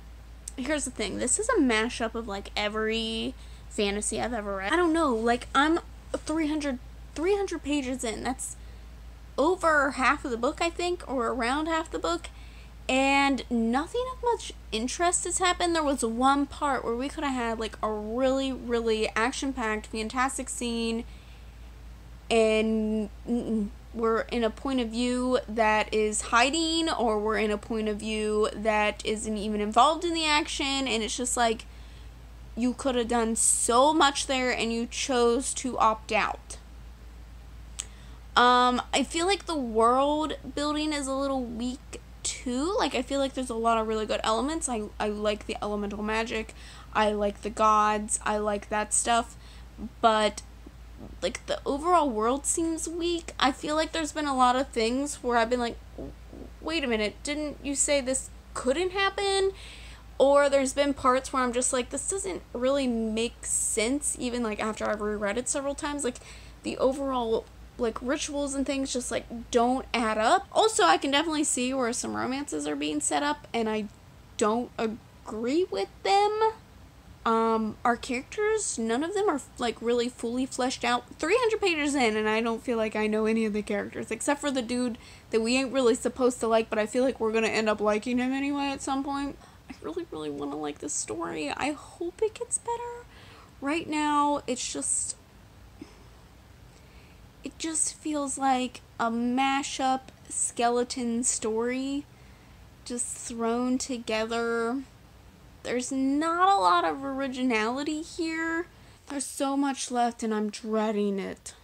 here's the thing, this is a mashup of like every fantasy I've ever read. I don't know, like, I'm 300 pages in. That's over half of the book, I think, or around half the book, and nothing of much interest has happened. There was one part where we could have had like a really action-packed, fantastic scene, and we're in a point of view that is hiding, or we're in a point of view that isn't even involved in the action, and it's just like, you could have done so much there, and you chose to opt out. I feel like the world building is a little weak too. Like, I feel like there's a lot of really good elements. I like the elemental magic, I like the gods, I like that stuff, but like, the overall world seems weak. I feel like there's been a lot of things where I've been like, wait a minute, didn't you say this couldn't happen? Or there's been parts where I'm just like, this doesn't really make sense, even like after I've reread it several times. Like, the overall like rituals and things just like don't add up. Also, I can definitely see where some romances are being set up, and I don't agree with them. Our characters, none of them are like really fully fleshed out. 300 pages in, and I don't feel like I know any of the characters except for the dude that we ain't really supposed to like, but I feel like we're gonna end up liking him anyway at some point. I really want to like this story. I hope it gets better. Right now, it just feels like a mashup skeleton story just thrown together. There's not a lot of originality here. There's so much left and I'm dreading it.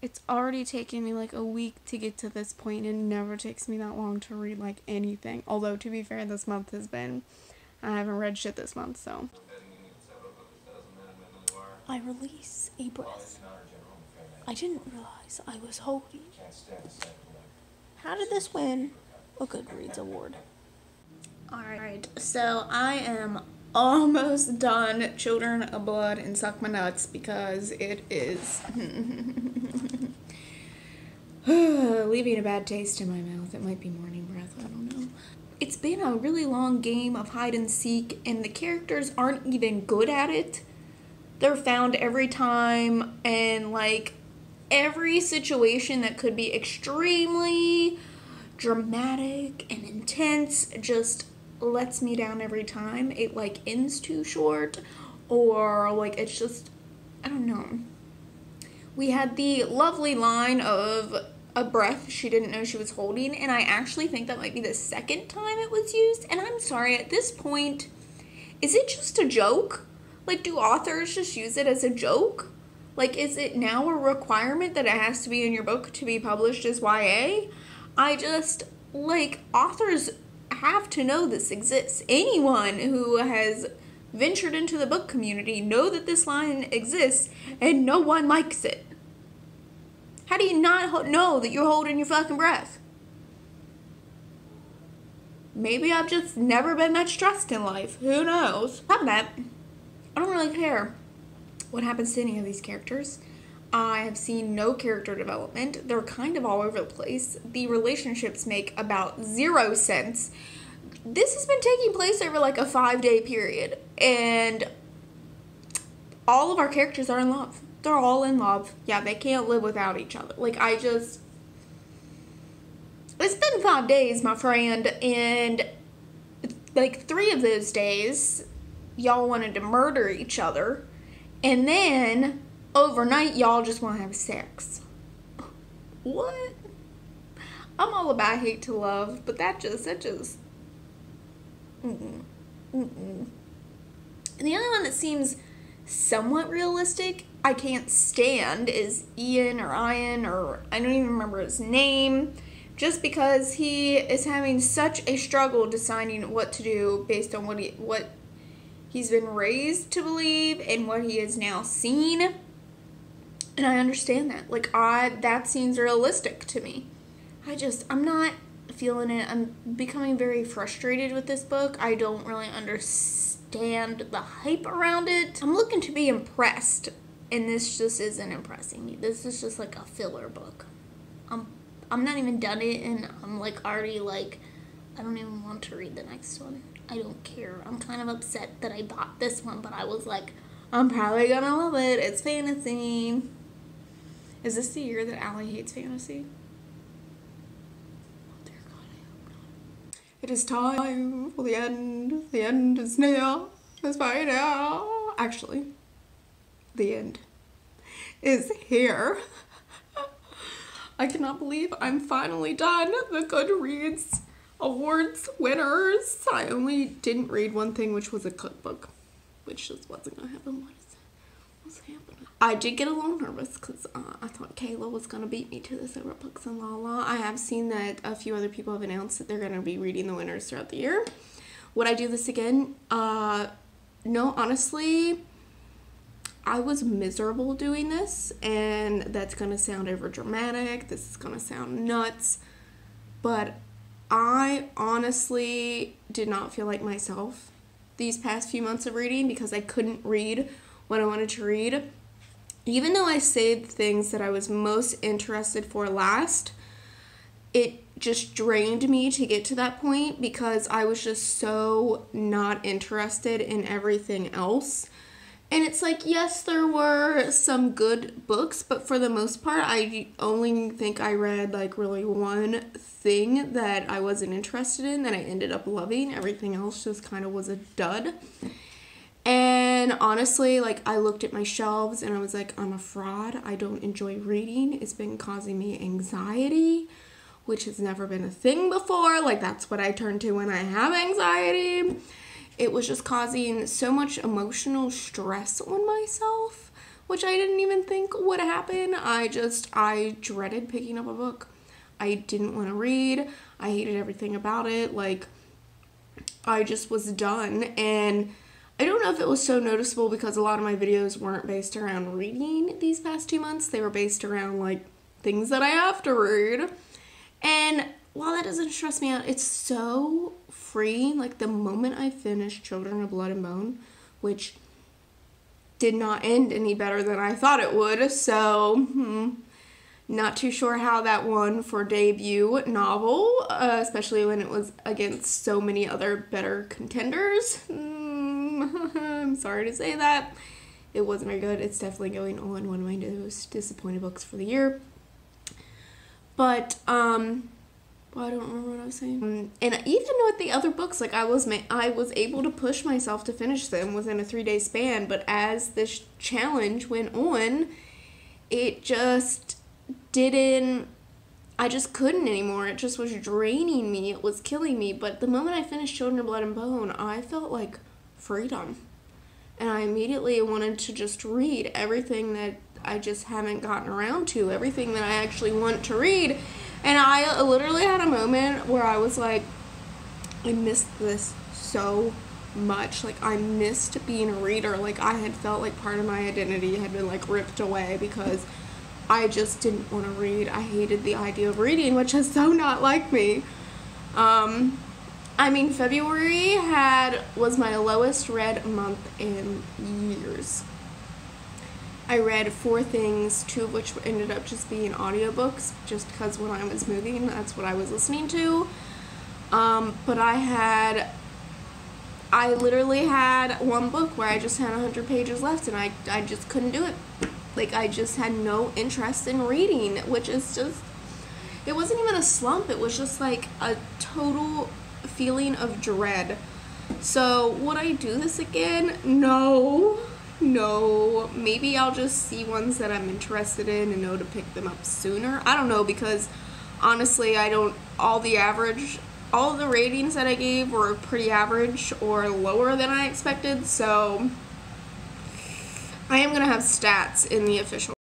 It's already taken me like a week to get to this point, and it never takes me that long to read like anything. Although, to be fair, this month has been, I haven't read shit this month, so. I release a breath. I didn't realize I was holding. How did this win a Goodreads award? Alright, so I am almost done Children of Blood and Suck My Nuts because it is leaving a bad taste in my mouth. It might be morning breath, I don't know. It's been a really long game of hide and seek, and the characters aren't even good at it. They're found every time, and like every situation that could be extremely dramatic and intense just lets me down every time. It like ends too short, or like it's just, I don't know. We had the lovely line of a breath she didn't know she was holding, and I actually think that might be the second time it was used, and I'm sorry, at this point, is it just a joke? Like, do authors just use it as a joke? Like, is it now a requirement that it has to be in your book to be published as YA? I just, like, authors have to know this exists. Anyone who has ventured into the book community know that this line exists, and no one likes it. How do you not know that you're holding your fucking breath? Maybe I've just never been that stressed in life. Who knows? Not that. I don't really care what happens to any of these characters. I have seen no character development. They're kind of all over the place. The relationships make about 0 sense. This has been taking place over like a 5-day period, and all of our characters are in love. They're all in love. Yeah, they can't live without each other. Like, it's been 5 days, my friend, and like 3 of those days, y'all wanted to murder each other, and then overnight, y'all just want to have sex. What? I'm all about hate to love, but that just, And the other one that seems somewhat realistic, I can't stand, is Ian, or I don't even remember his name, just because he is having such a struggle deciding what to do based on what he's been raised to believe and what he has now seen. And I understand that. Like, that seems realistic to me. I'm not feeling it. I'm becoming very frustrated with this book. I don't really understand the hype around it. I'm looking to be impressed, and this just isn't impressing me. This is just like a filler book. I'm not even done it, and I'm like already like, I don't even want to read the next one. I don't care. I'm kind of upset that I bought this one, but I was like, I'm probably gonna love it. It's fantasy. Is this the year that Allie hates fantasy? Oh dear God, I hope not. It is time for the end. The end is near. It's right now. Actually, the end is here. I cannot believe I'm finally done. The Goodreads Awards winners. I only didn't read one thing, which was a cookbook, which just wasn't gonna happen. What's happening? I did get a little nervous because I thought Kayla was gonna beat me to this over books and la. I have seen that a few other people have announced that they're gonna be reading the winners throughout the year. Would I do this again? No, honestly, I was miserable doing this, and that's gonna sound over dramatic. This is gonna sound nuts, but I honestly did not feel like myself these past few months of reading because I couldn't read what I wanted to read. Even though I saved things that I was most interested for last, it just drained me to get to that point because I was just so not interested in everything else. And it's like, yes, there were some good books, but for the most part, I only think I read like really one thing that I wasn't interested in that I ended up loving. Everything else just kind of was a dud. And And honestly, like, I looked at my shelves and I was like, I'm a fraud. I don't enjoy reading. It's been causing me anxiety, which has never been a thing before. Like, that's what I turn to when I have anxiety. It was just causing so much emotional stress on myself, which I didn't even think would happen. I dreaded picking up a book. I didn't want to read. I hated everything about it. Like, I just was done. And I don't know if it was so noticeable because a lot of my videos weren't based around reading these past 2 months. They were based around, like, things that I have to read. And while that doesn't stress me out, it's so freeing. Like, the moment I finished Children of Blood and Bone, which did not end any better than I thought it would, so not too sure how that won for debut novel, especially when it was against so many other better contenders. I'm sorry to say that. It wasn't very good. It's definitely going on one of my most disappointed books for the year. But, well, I don't remember what I was saying. And even with the other books, like, I was able to push myself to finish them within a 3-day span, but as this challenge went on, it just didn't, I just couldn't anymore. It just was draining me. It was killing me. But the moment I finished Children of Blood and Bone, I felt like freedom. And I immediately wanted to just read everything that I just haven't gotten around to, everything that I actually want to read. And I literally had a moment where I was like, I missed this so much. Like, I missed being a reader. Like, I had felt like part of my identity had been, like, ripped away because I just didn't want to read. I hated the idea of reading, which is so not like me. I mean, February was my lowest read month in years. I read 4 things, 2 of which ended up just being audiobooks, just because when I was moving, that's what I was listening to. But I literally had one book where I just had 100 pages left, and I just couldn't do it. Like, I just had no interest in reading, which is just, it wasn't even a slump, it was just like a total feeling of dread. So, would I do this again? No. Maybe I'll just see ones that I'm interested in and know to pick them up sooner. I don't know, because honestly, all the ratings that I gave were pretty average or lower than I expected, so I am going to have stats in the official